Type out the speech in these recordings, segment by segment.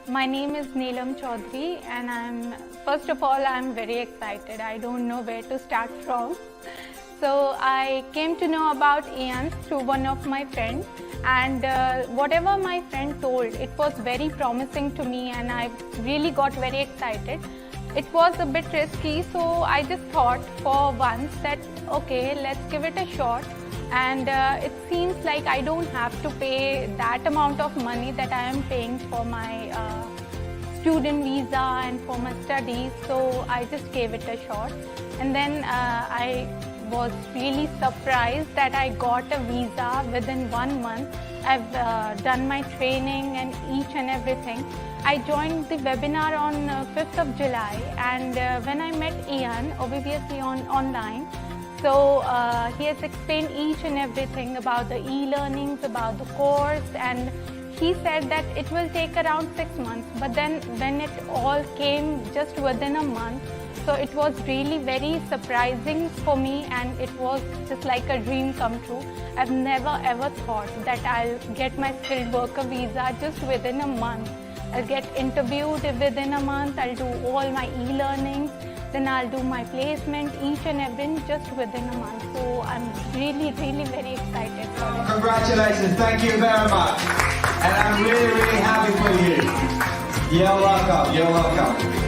My name is Neelam Chaudhary, and first of all, I'm very excited. I don't know where to start from. So I came to know about EANS through one of my friends, and whatever my friend told, it was very promising to me, and I really got very excited. It was a bit risky, so I just thought for once that okay, let's give it a shot. And it seems like I don't have to pay that amount of money that I am paying for my student visa and for my studies, so I just gave it a shot. And then I was really surprised that I got a visa within 1 month. I've done my training and each and everything. I joined the webinar on 5th of July, and when I met Ian, obviously online, so he has explained each and everything about the e-learnings, about the course, and he said that it will take around 6 months. But then when it all came just within a month, so it was really very surprising for me, and it was just like a dream come true. I've never ever thought that I'll get my skilled worker visa just within a month. I'll get interviewed within a month, I'll do all my e-learnings, then I'll do my placement, each and everything just within a month. So I'm really very excited for it. Congratulations, thank you very much. And I'm really happy for you. You're welcome, you're welcome.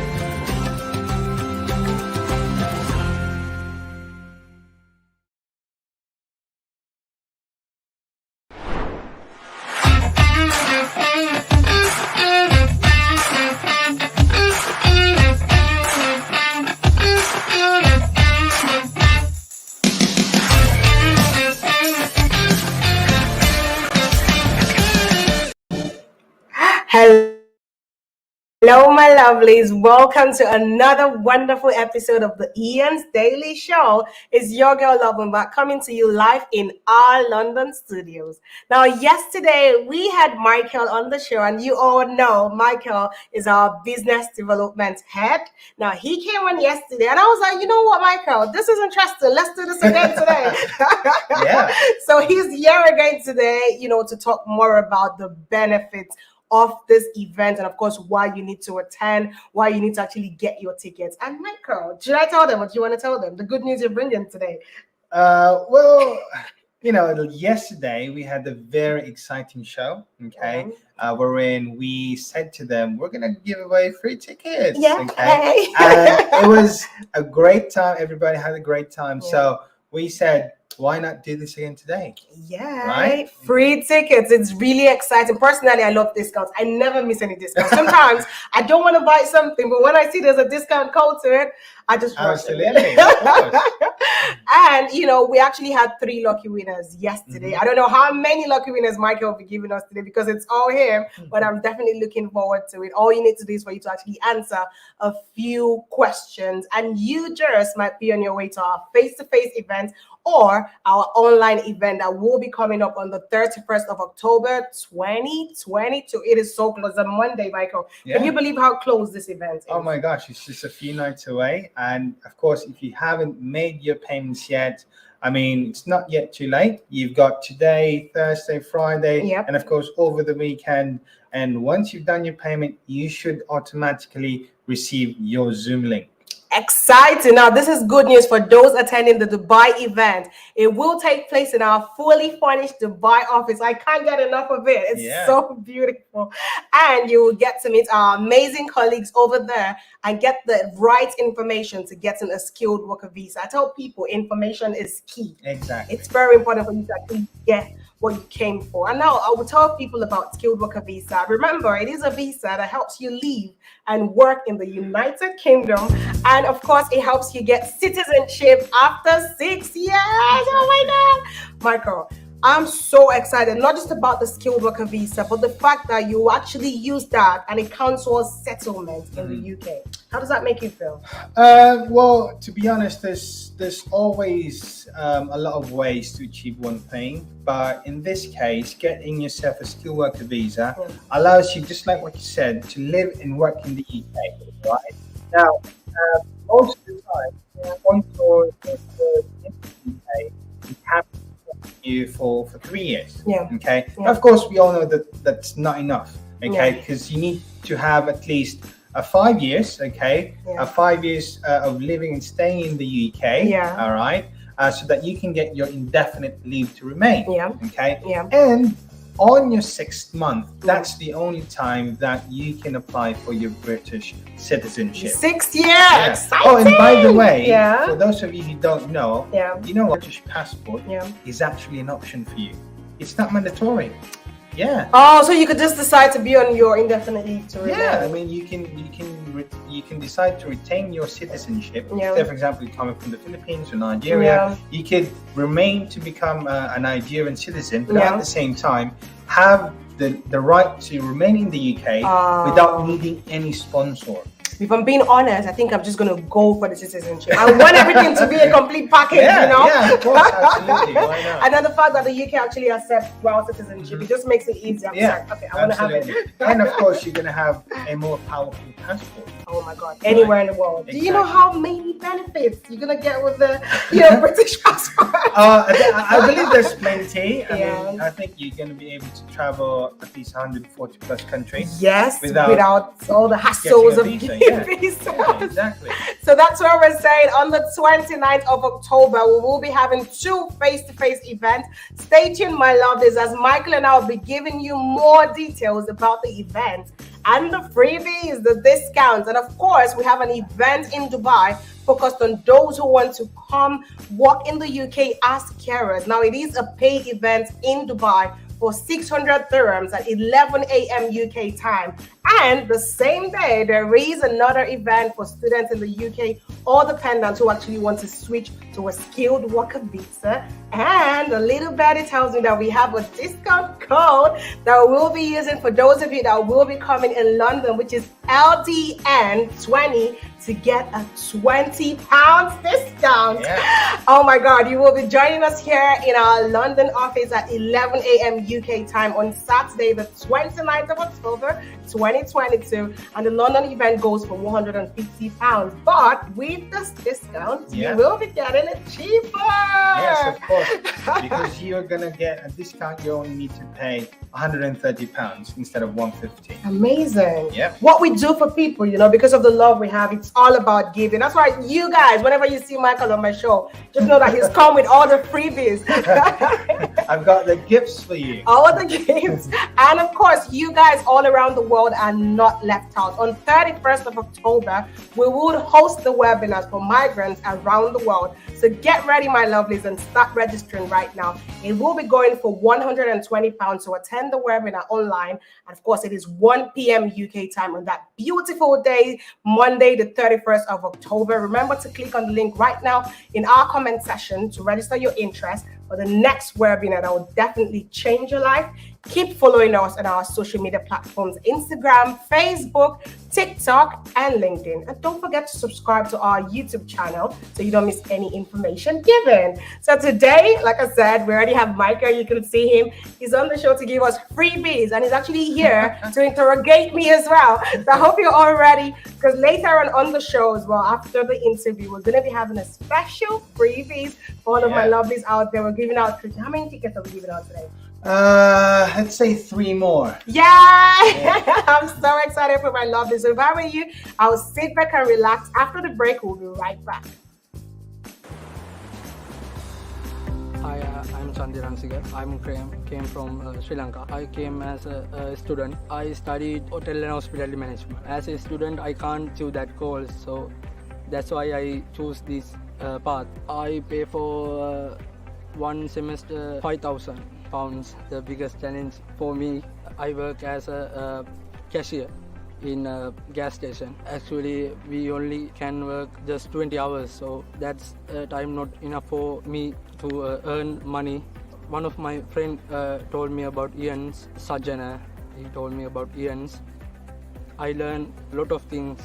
Hello, my lovelies. Welcome to another wonderful episode of the Ian's Daily Show. It's your girl, Lovenbach, coming to you live in our London studios. Now, yesterday, we had Michael on the show, and you all know Michael is our business development head. Now, he came on yesterday, and I was like, you know what, Michael, this is interesting. Let's do this again today. Yeah. So he's here again today, to talk more about the benefits of this event, and of course why you need to attend, why you need to actually get your tickets. And Michael, should I tell them what you want to tell them? The good news you're bringing today. Well, yesterday we had a very exciting show, okay, wherein we said to them, we're going to give away free tickets, okay? And it was a great time. Everybody had a great time. Yeah. So we said, why not do this again today? Yeah, right? Free tickets. It's really exciting. Personally, I love discounts. I never miss any discounts. Sometimes I don't want to buy something, but when I see there's a discount code to it, I just rush Absolutely. And we actually had 3 lucky winners yesterday. Mm-hmm. I don't know how many lucky winners Michael will be giving us today because it's all him, but I'm definitely looking forward to it. All you need to do is for you to actually answer a few questions, and you just might be on your way to our face-to-face event or our online event that will be coming up on the 31st of October, 2022. It is so close. On Monday, Michael. Yeah. Can you believe how close this event is? Oh my gosh, it's just a few nights away. And of course, if you haven't made your payments yet, it's not yet too late. You've got today, Thursday, Friday, and of course, over the weekend. And once you've done your payment, you should automatically receive your Zoom link. Exciting. Now, this is good news for those attending the Dubai event. It will take place in our fully furnished Dubai office. I can't get enough of it. It's so beautiful. And you will get to meet our amazing colleagues over there and get the right information to getting a skilled worker visa. I tell people information is key. Exactly. It's very important for you to actually get what you came for. And now I will tell people about skilled worker visa. Remember, it is a visa that helps you live and work in the United Kingdom. And of course, it helps you get citizenship after 6 years. Oh my God. Michael, I'm so excited, not just about the skilled worker visa, but the fact that you actually use that and it counts towards settlement in the UK. How does that make you feel? Well, to be honest, there's always a lot of ways to achieve one thing. But in this case, getting yourself a skilled worker visa allows you, just like what you said, to live and work in the UK, right? Now, most of the time, once you're in the UK, you have you for 3 years. Yeah. Okay. Yeah. Of course, we all know that that's not enough. okay? Because you need to have at least 5 years, okay? 5 years of living and staying in the UK, all right? So that you can get your indefinite leave to remain, okay? And on your 6th month, that's the only time that you can apply for your British citizenship. 6 years! Oh, and by the way, for those of you who don't know, you know, a British passport is actually an option for you. It's not mandatory. Oh, so you could just decide to be on your indefinite leave to remain. I mean, you can decide to retain your citizenship. Say, for example, you're coming from the Philippines or Nigeria, you could remain to become a Nigerian citizen, but at the same time have the right to remain in the UK without needing any sponsor. If I'm being honest, I think I'm just going to go for the citizenship. I want everything to be a complete package, you know? Yeah, of course, absolutely. Why not? And then the fact that the UK actually accepts dual citizenship, it just makes it easier. I'm like, okay, I want to have it. And of course, you're going to have a more powerful passport. Oh my God, anywhere in the world. Do you know how many benefits you're going to get with the British passport? I believe there's plenty. I mean, I think you're going to be able to travel at least 140 plus countries. Yes, without all the hassles of visas. Exactly. So that's what we're saying. On the 29th of October, we will be having 2 face-to-face events. Stay tuned, my lovelies, as Michael and I will be giving you more details about the event and the freebies, the discounts. And of course, we have an event in Dubai focused on those who want to come work in the UK as carers. Now, it is a paid event in Dubai for 600 dirhams at 11 a.m. UK time. And the same day, there is another event for students in the UK or dependents who actually want to switch to a skilled worker visa. And a little birdie tells me that we have a discount code that we'll be using for those of you that will be coming in London, which is LDN20, to get a £20 discount. Oh my God, you will be joining us here in our London office at 11 a.m. UK time on Saturday, the 29th of October, 2022. And the London event goes for £150. But with this discount, you will be getting it cheaper. Yes, of course. Because you're going to get a discount, you only need to pay £130 instead of £150. Amazing. What we do for people, you know, because of the love we have, it's all about giving. That's why you guys, whenever you see Michael on my show, just know that he's come with all the freebies. I've got the gifts for you. All the gifts. And of course, you guys all around the world are not left out. On 31st of October, we will host the webinars for migrants around the world. So get ready, my lovelies, and start registering right now. It will be going for £120 to attend the webinar online. And of course, it is 1 p.m. UK time on that beautiful day, Monday, the 31st of October. Remember to click on the link right now in our comment section to register your interest for the next webinar that will definitely change your life. Keep following us on our social media platforms, Instagram, Facebook, TikTok, and LinkedIn. And don't forget to subscribe to our YouTube channel so you don't miss any information given. So today, like I said, we already have Micah. You can see him. He's on the show to give us freebies, and he's actually here to interrogate me as well. So I hope you're all ready, because later on the show as well, after the interview, we're going to be having a special freebies for all of my lovelies out there. We're giving out, how many tickets are we giving out today? Let's say 3 more. I'm so excited for my lovelies. So if I were you, I'll sit back and relax. After the break, we'll be right back. Hi, I'm Chandiran Sigar. Came from Sri Lanka. I came as a student. I studied hotel and hospitality management. As a student, I can't choose that course, so that's why I choose this path. I pay for 1 semester £5,000. The biggest challenge for me, I work as a cashier in a gas station. Actually, we only can work just 20 hours, so that's time not enough for me to earn money. One of my friends told me about Ian's, Sajjana. He told me about Ian's. I learned a lot of things,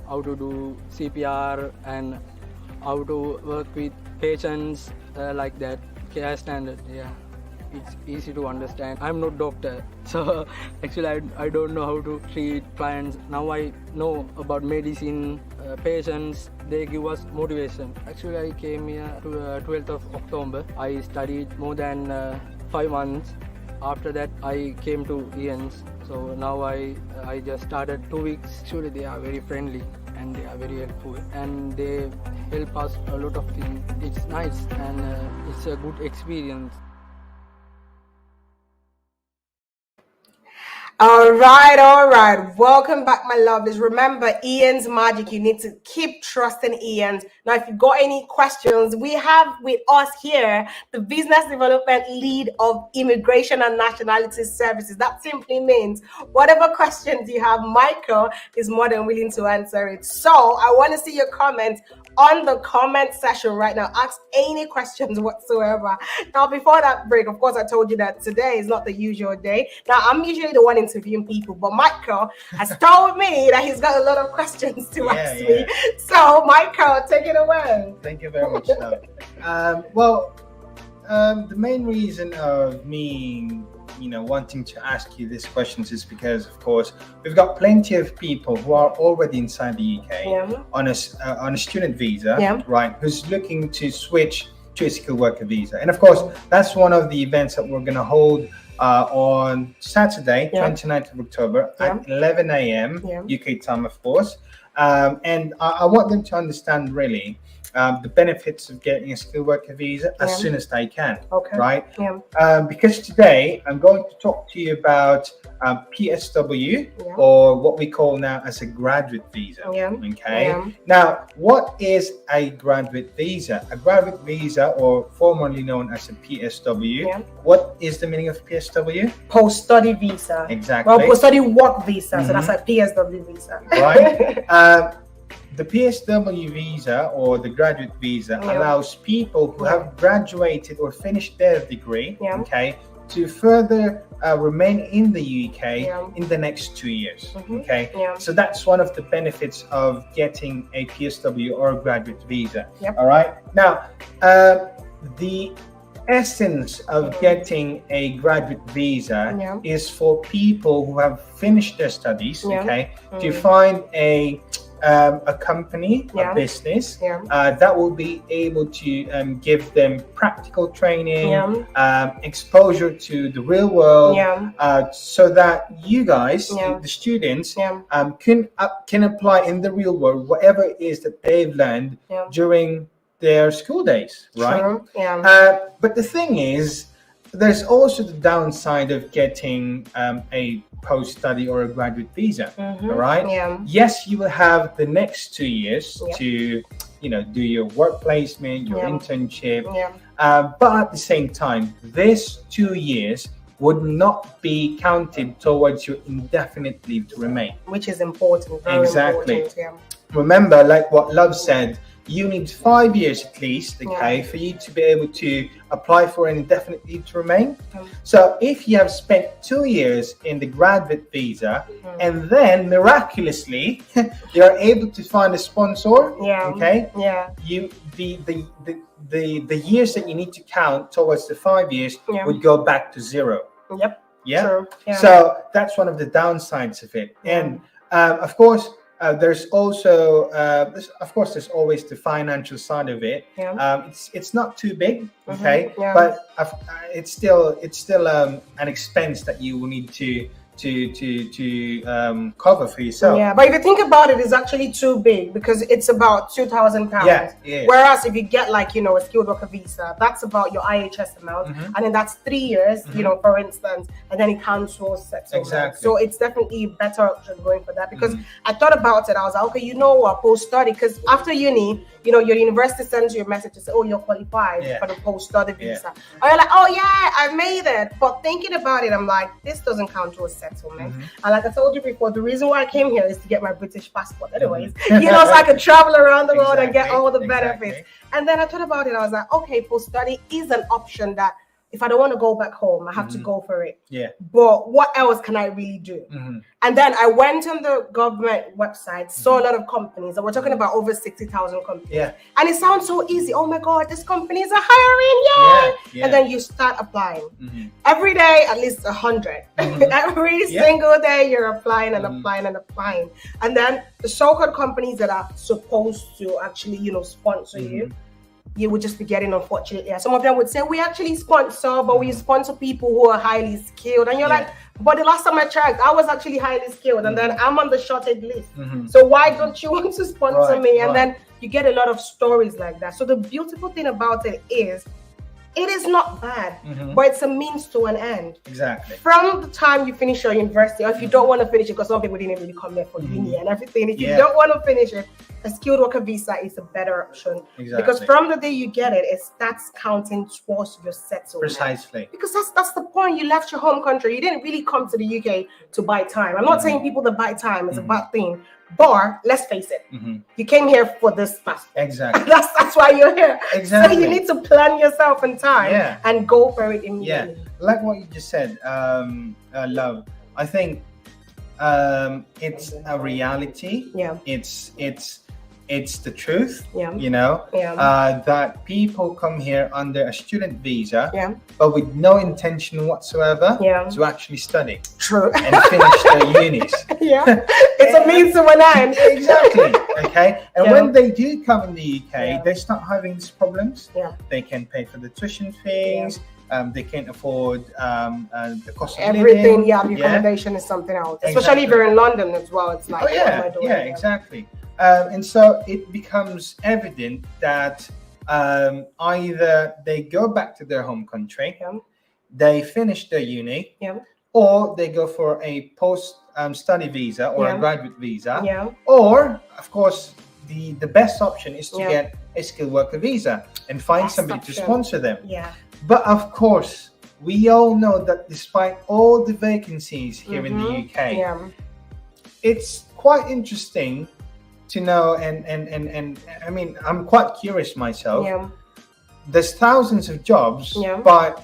how to do CPR and how to work with patients like that. Care standard, it's easy to understand. I'm not doctor, so actually I don't know how to treat clients. Now I know about medicine, patients, they give us motivation. Actually I came here to 12th of October. I studied more than 5 months. After that I came to Ian's, So now I just started 2 weeks. Actually, they are very friendly and they are very helpful and they help us a lot of things. It's nice and it's a good experience. All right. Welcome back, my lovelies. Remember, Ian's magic. You need to keep trusting Ian. Now, if you've got any questions, we have with us here the Business Development Lead of Immigration and Nationality Services. That simply means whatever questions you have, Michael is more than willing to answer it. So I want to see your comments on the comment section right now. Ask any questions whatsoever. Now, before that break, of course, I told you that today is not the usual day. Now, I'm usually the one interviewing people, but Michael has told me that he's got a lot of questions to ask me. So, Michael, take it away. Thank you very much. The main reason of me wanting to ask you these questions is because, of course, we've got plenty of people who are already inside the UK on a student visa, right? Who's looking to switch to a skilled worker visa, and of course, that's one of the events that we're going to hold on Saturday, 29th of October at 11 a.m. UK time, of course. And I want them to understand really the benefits of getting a skilled worker visa as soon as they can, right? Because today I'm going to talk to you about PSW, or what we call now as a graduate visa. Now, what is a graduate visa? A graduate visa, or formerly known as a PSW, what is the meaning of PSW? Post-study visa. Exactly. Well, post-study work visa, so that's a PSW visa. Right. The PSW visa, or the graduate visa, allows people who have graduated or finished their degree, to further remain in the UK in the next 2 years. So that's one of the benefits of getting a PSW or a graduate visa. All right. Now, the essence of getting a graduate visa is for people who have finished their studies, to find a company, a business that will be able to give them practical training, exposure to the real world, so that you guys, the students, can apply in the real world whatever it is that they've learned during their school days, right? But the thing is, there's also the downside of getting a post-study or a graduate visa. All right. Yes, you will have the next 2 years to, do your work placement, your internship. But at the same time, this 2 years would not be counted towards your indefinite leave to remain, which is important. Very important. Remember, like what Love said, you need 5 years at least, for you to be able to apply for an indefinite leave to remain. So if you have spent 2 years in the graduate visa and then miraculously you're able to find a sponsor, you the years that you need to count towards the 5 years would go back to zero. So that's one of the downsides of it. And of course, there's also, there's always the financial side of it. It's not too big, but it's still an expense that you will need to cover for yourself. But if you think about it, it's actually too big because it's about £2,000. Whereas if you get a skilled worker visa, that's about your IHS amount, and then that's 3 years, for instance, and then it counts towards settlement. So it's definitely a better option going for that, because I thought about it. I was like, okay, post-study, because after uni, your university sends you a message to say, oh, you're qualified for the post-study visa. And you're like, oh yeah, I made it. But thinking about it, I'm like, this doesn't count towards settlement. And like I told you before, the reason why I came here is to get my British passport anyways, so I could travel around the world and get all the benefits. And then I thought about it. I was like, okay, post-study is an option that if I don't want to go back home, I have to go for it. But what else can I really do? And then I went on the government website, saw a lot of companies, and we're talking about over 60,000 companies. And it sounds so easy. Oh my God, these companies are hiring, yay! And then you start applying. Every day, at least 100. Every single day, you're applying and applying and applying. And then the so-called companies that are supposed to actually, sponsor you, you would just be getting, unfortunately. Some of them would say, we actually sponsor, but we sponsor people who are highly skilled. And you're like, but the last time I checked, I was actually highly skilled, and then I'm on the shortage list. So why don't you want to sponsor me? And then you get a lot of stories like that. So the beautiful thing about it is not bad, but it's a means to an end. Exactly. From the time you finish your university, or if you don't want to finish it, because some people didn't really come there for uni and everything, if you don't want to finish it, a skilled worker visa is a better option. Exactly. Because from the day you get it, it starts counting towards your settlement. Precisely. Because that's the point. You left your home country. You didn't really come to the UK to buy time. I'm not saying people that buy time is a bad thing, but let's face it, you came here for this passport. Exactly. That's why you're here. Exactly. So you need to plan yourself in time and go for it immediately. Like what you just said, love. I think it's a reality. It's the truth. You know, that people come here under a student visa, but with no intention whatsoever to actually study. True. And finish their unis. It's a means to an end. Exactly. Okay. And when they do come in the UK, they start having these problems. They can pay for the tuition fees. They can't afford the cost of everything. living. The accommodation is something else. Especially if you're in London as well. It's like, exactly. And so it becomes evident that either they go back to their home country, they finish their uni, or they go for a post-study visa or a graduate visa, or, of course, the best option is to get a skilled worker visa and find somebody to sponsor them. But, of course, we all know that despite all the vacancies here in the UK, it's quite interesting to know, and I mean, I'm quite curious myself. There's thousands of jobs, but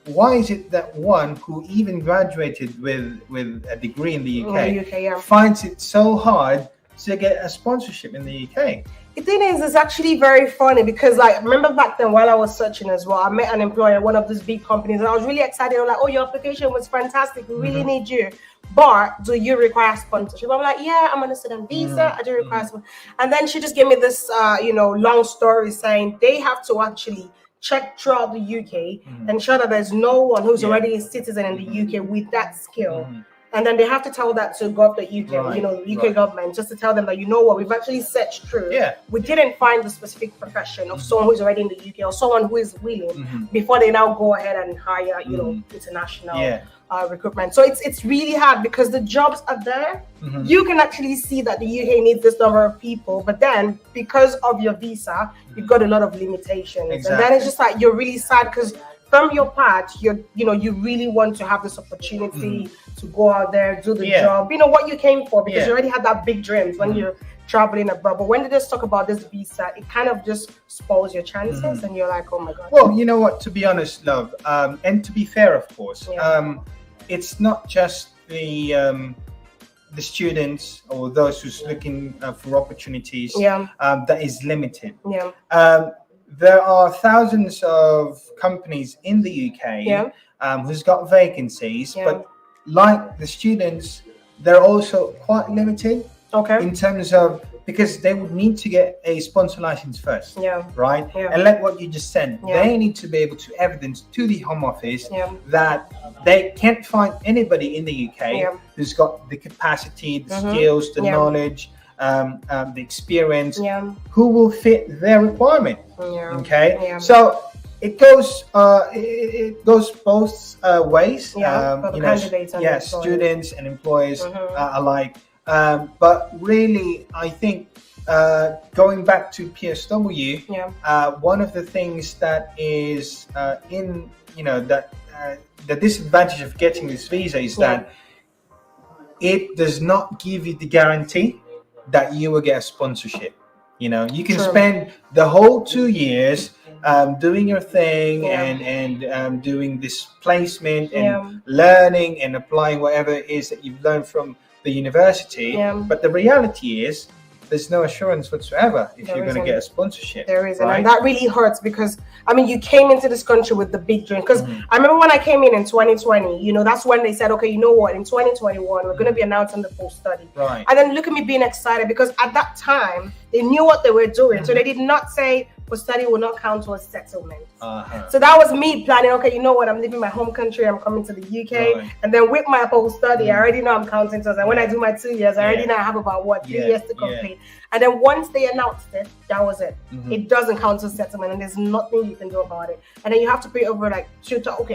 why is it that one who even graduated with a degree in the UK, finds it so hard to get a sponsorship in the UK? The thing is, it's actually very funny because, like, remember back then while I was searching as well, I met an employer at one of these big companies, and I was really excited. I was like, oh, your application was fantastic. We really need you. But do you require sponsorship? I'm like, yeah, I'm on a student visa. I do require sponsorship. And then she just gave me this, long story saying they have to actually check throughout the UK, ensure that there's no one who's already a citizen in the UK with that skill. And then they have to tell that to the UK, the UK government, just to tell them that, you know what, we've actually searched through. We didn't find the specific profession of someone who's already in the UK or someone who is willing before they now go ahead and hire, international recruitment. So it's really hard because the jobs are there. You can actually see that the UK needs this number of people, but then because of your visa, you've got a lot of limitations. And then it's just like, you're really sad because from your part, you really want to have this opportunity to go out there, do the job, what you came for, because you already had that big dreams when you're traveling abroad. But when they just talk about this visa, it kind of just spoils your chances, and you're like, oh my god. Well, you know what? To be honest, love, and to be fair, of course, it's not just the students or those who's looking for opportunities that is limited. There are thousands of companies in the UK who's got vacancies, but like the students, they're also quite limited in terms of, because they would need to get a sponsor license first, right? And like what you just said, they need to be able to evidence to the Home Office that they can't find anybody in the UK who's got the capacity, the skills, the knowledge, the experience, who will fit their requirement. So it goes both ways. Students and employers alike. But really, I think going back to PSW, one of the things that is the disadvantage of getting this visa is that it does not give you the guarantee that you will get a sponsorship. You can spend the whole 2 years doing your thing and doing this placement and learning and applying whatever it is that you've learned from the university. But the reality is, there's no assurance whatsoever if you're going to get a sponsorship. There isn't, and that really hurts because you came into this country with the big dream. Because I remember when I came in 2020, that's when they said, okay, you know what, in 2021 we're going to be announcing the full study. And then look at me being excited because at that time they knew what they were doing. So they did not say for study will not count towards settlement. Uh-huh. So that was me planning, okay, you know what, I'm leaving my home country, I'm coming to the UK, Right. and then with my post study, I already know I'm counting towards, and when I do my 2 years, I already Yeah. know I have about, what, 3 Yeah, years to yeah. complete. And then once they announced it, that was it. Mhm. It doesn't count as settlement, and there's nothing you can do about it. And then you have to pay over like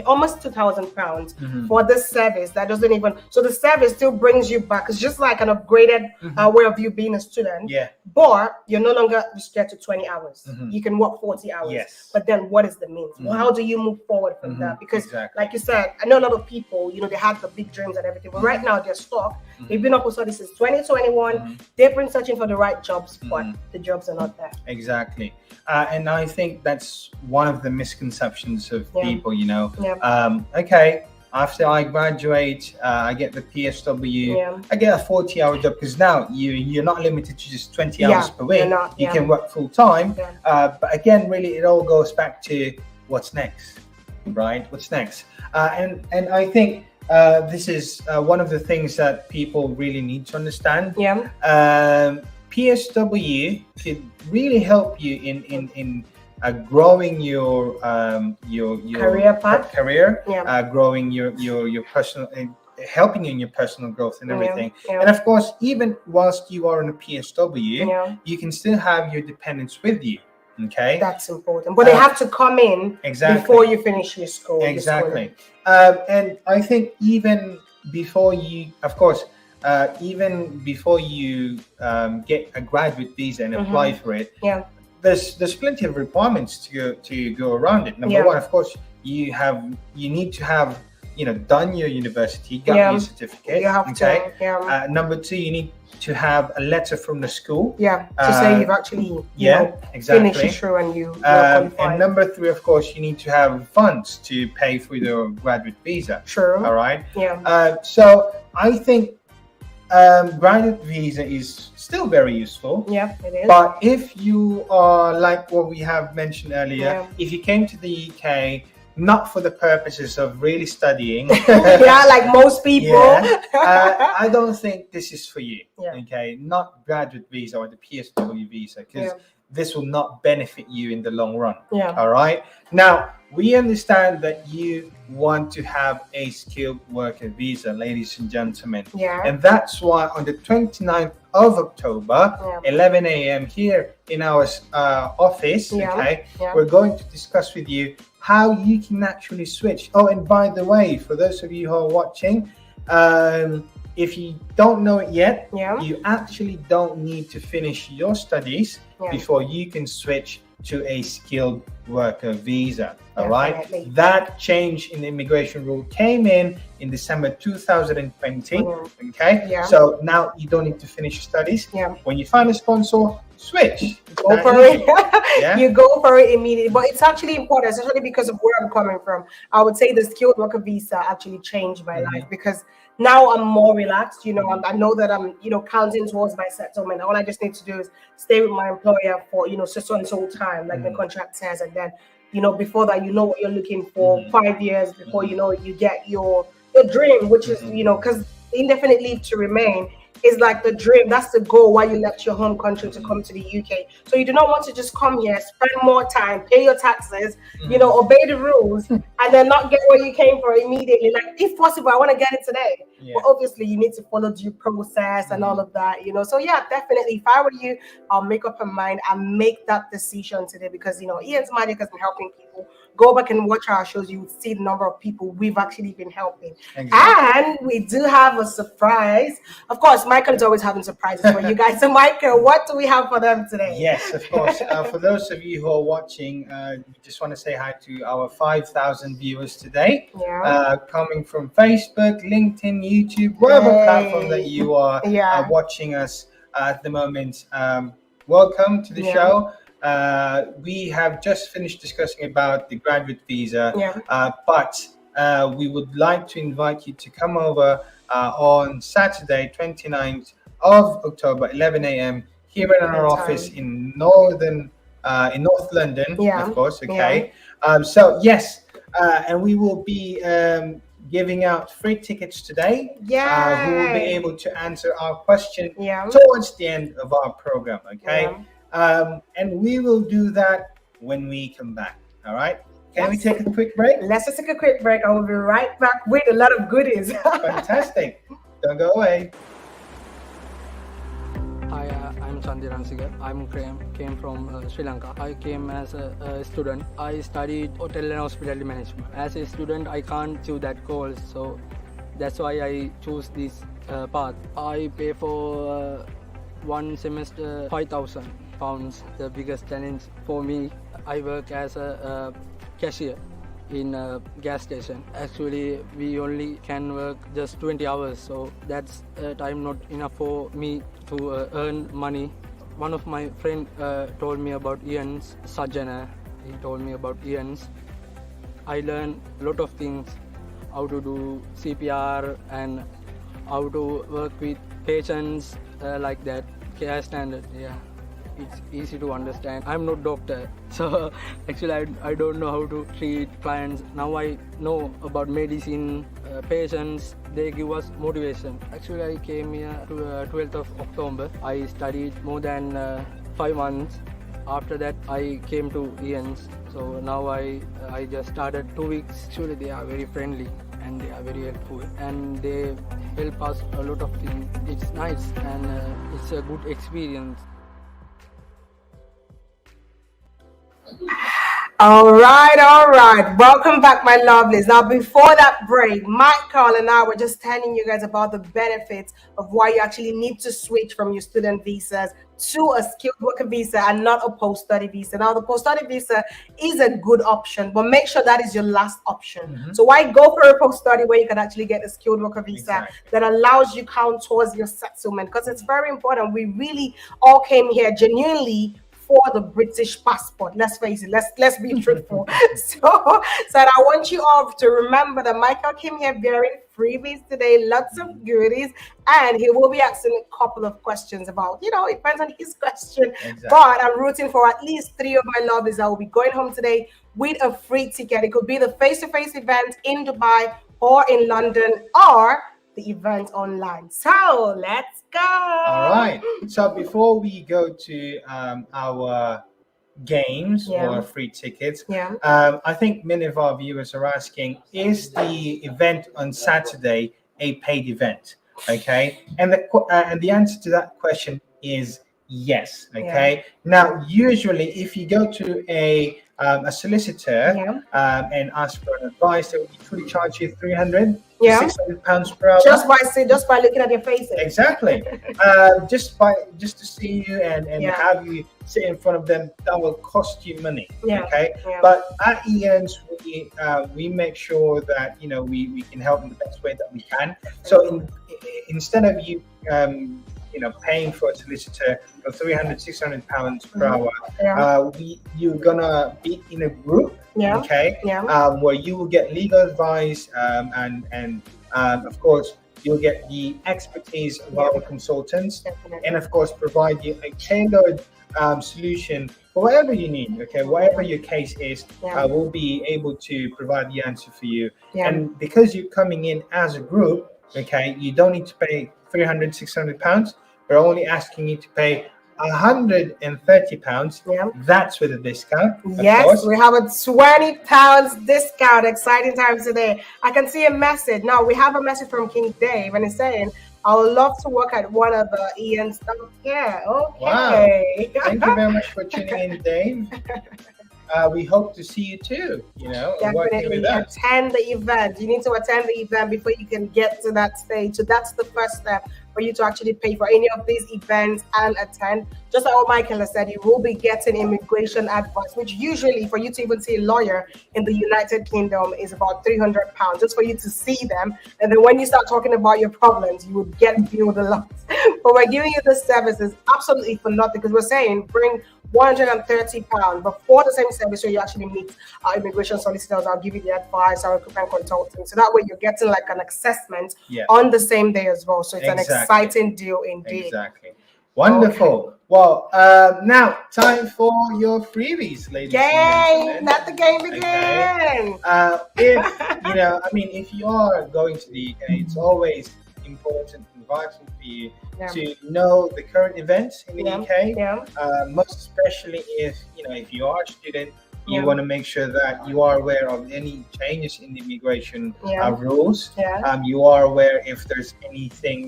almost £2,000 Mhm. for this service. That doesn't even, so the service still brings you back. It's just like an upgraded Mhm. way of you being a student. Yeah. But you're no longer restricted to 20 hours. Mhm. You can work 40 hours. Yes. But then what is the means? Well, Mhm. how do you move forward from Mhm. that? Because Exactly. like you said, I know a lot of people, they had the big dreams and everything, but right now they're stuck. They've been up with studies since 2021. Mhm. They've been searching for the right jobs, but Mhm. the jobs are not there. Exactly. And I think that's one of the misconceptions of Yeah. people, Yeah. Okay, after I graduate, I get the PSW, Yeah. I get a 40-hour job, because now you're not limited to just 20 hours Yeah, per week. you're not, You yeah. can work full time. Yeah. But again, really, it all goes back to what's next, right? What's next? And I think this is one of the things that people really need to understand. Yeah. PSW could really help you in growing your Career path. career, Yeah. growing your personal, helping you in your personal growth and Yeah, everything. yeah. And of course, even whilst you are in a PSW, Yeah. you can still have your dependents with you. Okay. That's important. But they have to come in Exactly. before you finish your school. your Exactly. schooling. And I think even before you, of course, even before you get a graduate visa and apply for it, Yeah. there's plenty of requirements to go around it. Number Yeah. one, of course, you need to have done your university, got Yeah. your certificate. You have okay. to. Yeah. Number two, you need to have a letter from the school. Yeah. To say you've actually exactly. finished through and you're And qualified. number three, of course, you need to have funds to pay for your graduate visa. True. All right. Yeah. So I think graduate visa is still very useful. Yeah, it is. But if you are like what we have mentioned earlier, Yeah. if you came to the UK not for the purposes of really studying, yeah, like most people. yeah, I don't think this is for you. Yeah. Okay, not graduate visa or the PSW visa, because Yeah. this will not benefit you in the long run. Yeah. All right. Now we understand that you want to have a skilled worker visa, ladies and gentlemen. Yeah. And that's why on the 29th of October, Yeah. 11 a.m. here in our office, Yeah. okay, Yeah. we're going to discuss with you how you can actually switch. Oh, and by the way, for those of you who are watching, if you don't know it yet, Yeah. you actually don't need to finish your studies Yeah. before you can switch to a skilled worker visa. All Definitely. right. That change in the immigration rule came in December 2020. Mhm. Okay. Yeah. So now you don't need to finish your studies. Yeah. When you find a sponsor, switch. Go That for easy. it. Yeah. You go for it immediately. But it's actually important, especially because of where I'm coming from. I would say the skilled worker visa actually changed my life, because now I'm more relaxed. I know that I'm, counting towards my settlement. All I just need to do is stay with my employer for, so and so time, like the contract says. And then, before that, you know what you're looking for 5 years before, you get your dream, which is, because indefinite leave to remain is like the dream. That's the goal why you left your home country to come to the UK. So you do not want to just come here, spend more time, pay your taxes, obey the rules, and then not get where you came from immediately. Like, if possible, I want to get it today. Yeah. But obviously, you need to follow due process and all of that, So yeah, definitely. If I were you, I'll make up my mind and make that decision today, because Ian's Magic has been helping people. Go back and watch our shows. You would see the number of people we've actually been helping. Exactly. And we do have a surprise. Of course, Michael is always having surprises for you guys. So, Michael, what do we have for them today? Yes, of course. For those of you who are watching, we just want to say hi to our 5,000 viewers today, Yeah. coming from Facebook, LinkedIn, YouTube, whatever Hey. platform that you are Yeah. watching us at the moment. Welcome to the Yeah. show. We have just finished discussing about the graduate visa, Yeah. but we would like to invite you to come over on Saturday, 29th of October, 11 a.m. here in our Good office time. in North London, Yeah. of course. Okay. So yes, and we will be giving out free tickets today. Yeah. Who will be able to answer our question Yeah. towards the end of our program. Okay. And we will do that when we come back. All right? Can we take a quick break? Let's just take a quick break. I will be right back with a lot of goodies. Fantastic. Don't go away. Hi, I'm Chandiran Sigar. I'm Graham, came from Sri Lanka. I came as a student. I studied hotel and hospitality management. As a student, I can't choose that course, so that's why I choose this path. I pay for one semester £5,000. The biggest challenge for me, I work as a cashier in a gas station. Actually, we only can work just 20 hours, so that's time not enough for me to earn money. One of my friend told me about Ian's Sajjana. He told me about Ian's. I learned a lot of things, how to do CPR and how to work with patients like that. Care standard, yeah. It's easy to understand. I'm not doctor, so actually I don't know how to treat clients. Now I know about medicine, patients, they give us motivation. Actually I came here to 12th of October. I studied more than 5 months. After that I came to Ian's. So now I just started 2 weeks. Actually they are very friendly and they are very helpful and they help us a lot of things. It's nice and it's a good experience. All right. Welcome back, my lovelies. Now, before that break, Mike, Carl, and I were just telling you guys about the benefits of why you actually need to switch from your student visas to a skilled worker visa and not a post-study visa. Now, the post-study visa is a good option, but make sure that is your last option. Mm-hmm. So why go for a post-study where you can actually get a skilled worker visa that allows you count towards your settlement? Because it's very important. We really all came here genuinely for the British passport. Let's face it. Let's be truthful. So I want you all to remember that Michael came here bearing freebies today, lots of goodies, and he will be asking a couple of questions about, it depends on his question. Exactly. But I'm rooting for at least 3 of my lovers that will be going home today with a free ticket. It could be the face-to-face event in Dubai or in London or the event online. So let's go. All right. So before we go to our games or free tickets, I think many of our viewers are asking, is the event on Saturday a paid event? Okay. And the answer to that question is yes. Okay. Now, usually if you go to a solicitor and ask for an advice, they will usually charge you £600 per hour. Just by looking at your faces. Exactly. just to see you and have you sit in front of them, that will cost you money. Okay. But at Ian's, we make sure that we can help in the best way that we can. So instead of you paying for a solicitor for £300-600 per hour, you're gonna be in a group, where you will get legal advice and of course you'll get the expertise of our consultants, and of course provide you a tailored solution for whatever you need. Okay, whatever your case is, we'll be able to provide the answer for you. And because you're coming in as a group, okay, you don't need to pay £300-600. We're only asking you to pay £130. That's with a discount. Yes, we have a £20 discount. Exciting times today. I can see a message. Now we have a message from King Dave, and he's saying, I would love to work at one of Ian's stuff. Yeah, okay. Wow. Thank you very much for tuning in, Dave. We hope to see you too, Definitely attend the event. You need to attend the event before you can get to that stage. So that's the first step for you to actually pay for any of these events and attend. Just like what Michael has said, you will be getting immigration advice, which usually for you to even see a lawyer in the United Kingdom is about £300 just for you to see them. And then when you start talking about your problems, you would get billed a lot. But we're giving you the services absolutely for nothing, because we're saying bring £130, but for the same service, so you actually meet our immigration solicitors. I'll give you the advice, our recruitment consulting. So that way you're getting like an assessment on the same day as well. So it's an exciting deal indeed. Exactly. Wonderful. Okay. Well, now time for your freebies, ladies and gentlemen. Let the game begin. Okay. If you are going to the UK, it's always important and vital for you Yeah. to know the current events in the Yeah. UK. Yeah. Most especially if you are a student, you Yeah. want to make sure that you are aware of any changes in the immigration Yeah. rules. Yeah. You are aware if there's anything,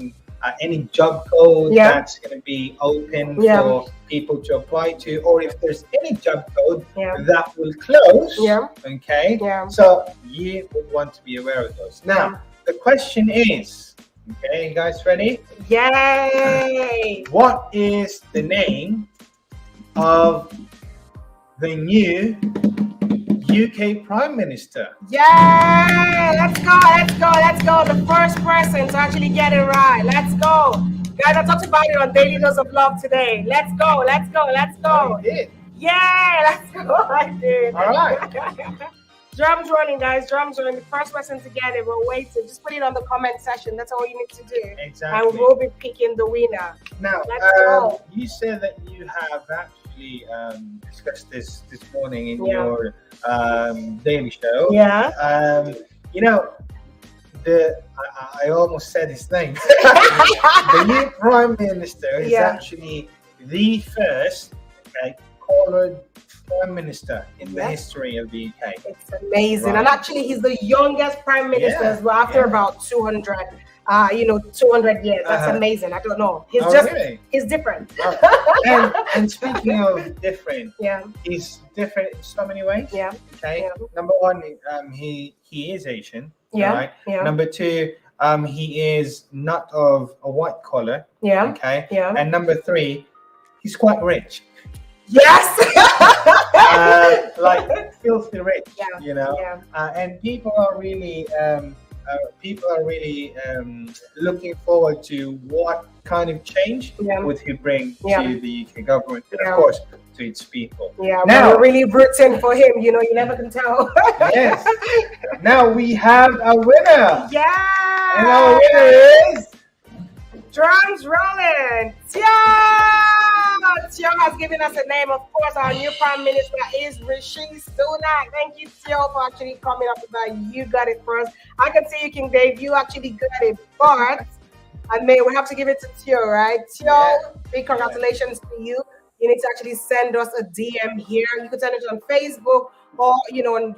any job code Yeah. that's going to be open Yeah. for people to apply to, or if there's any job code Yeah. that will close. Yeah. Okay. Yeah. So you would want to be aware of those. Now, the question is, okay, you guys ready? Yay! What is the name of the new UK Prime Minister? Yay! Let's go, let's go, let's go. The first person to actually get it right. Let's go. Guys, I talked about it on Daily Dose of Love today. Let's go, let's go, let's go. You did. Yeah, let's go. I did. All right. Drums rolling, guys. Drums rolling. The first person to get it. We're waiting. Just put it on the comment section. That's all you need to do. Exactly. And we'll be picking the winner. Now, Let's go. you said that you have actually discussed this morning in Yeah. your daily show. Yeah. You know, I almost said his name. The new Prime Minister is Yeah. actually the first coloured Prime Minister in the Yeah. history of the UK. It's amazing. Right. And actually, he's the youngest prime minister Yeah, as well, after yeah. about 200, 200 years. That's Uh-huh. amazing. I don't know. He's Oh, just, really? he's different. And speaking of different, Yeah, he's different in so many ways. yeah, Okay. Yeah. Number one, he is Asian. yeah, Right. yeah, Number two, he is not of a white collar. yeah, Okay. yeah. And number three, he's quite rich. Yes! Like filthy rich. Yeah, You know. yeah. And people are really looking forward to what kind of change Yeah. would he bring Yeah. to the UK government, and Yeah. of course to its people. Yeah, Now- we're really rooting for him. You never can tell. Yes. Now we have a winner. Yeah! And our winner is Drums rolling. Tio! Tio has given us a name. Of course, our new Prime Minister is Rishi Sunak. Thank you, Tio, for actually coming up with that. You got it first. I can see you, King Dave. You actually got it, but we have to give it to Tio, right? Tio, Yeah. big congratulations to you. You need to actually send us a DM here. You can send it on Facebook or on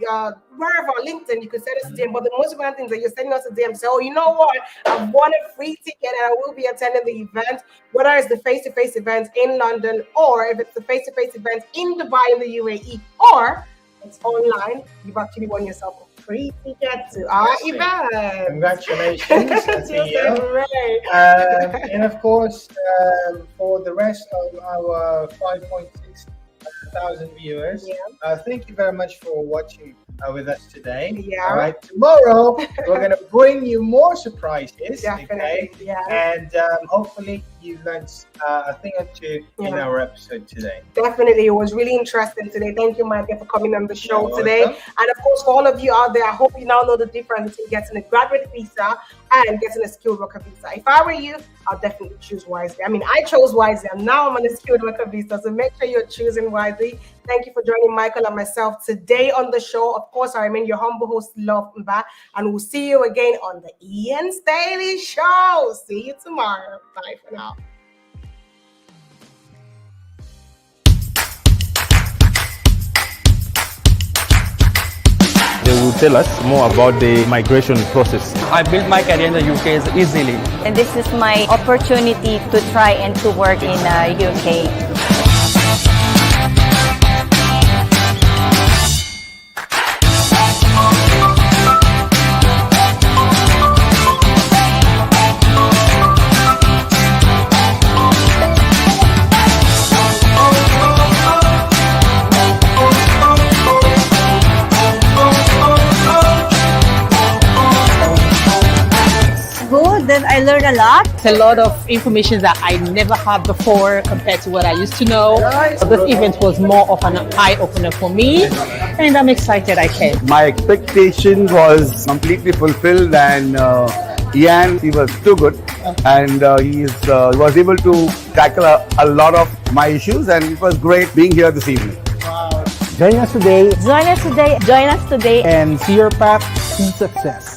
wherever, LinkedIn. You can send us a DM. But the most important thing is that you're sending us a DM. So, you know what? I've won a free ticket and I will be attending the event, whether it's the face-to-face event in London or if it's the face-to-face event in Dubai in the UAE or it's online. You've actually won yourself a free ticket to our event. Congratulations to you. Right. And of course, for the rest of our 5.6 thousand viewers, thank you very much for watching with us today. Yeah. All right. Tomorrow we're going to bring you more surprises. Definitely. Okay. Yeah. And hopefully you learned a thing or two in Yeah. our episode today. Definitely, it was really interesting today. Thank you, Michael, for coming on the show You're today. welcome. And of course, for all of you out there, I hope you now know the difference between getting a graduate visa and getting a skilled worker visa. If I were you, I'll definitely choose wisely. I mean, I chose wisely, and now I'm on a skilled worker visa. So make sure you're choosing wisely. Thank you for joining Michael and myself today on the show. Of course, I remain your humble host, Love Mba, and we'll see you again on the Ian's Daily Show. See you tomorrow. Bye for now. They will tell us more about the migration process. I built my career in the UK easily. And this is my opportunity to try and to work in UK. Good, then I learned a lot. It's a lot of information that I never had before compared to what I used to know. So this event was more of an eye-opener for me, and I'm excited I came. My expectation was completely fulfilled, and Ian, he was too good, and he was able to tackle a lot of my issues, and it was great being here this evening. Join us today Join us today. Join us today. and see your path to success.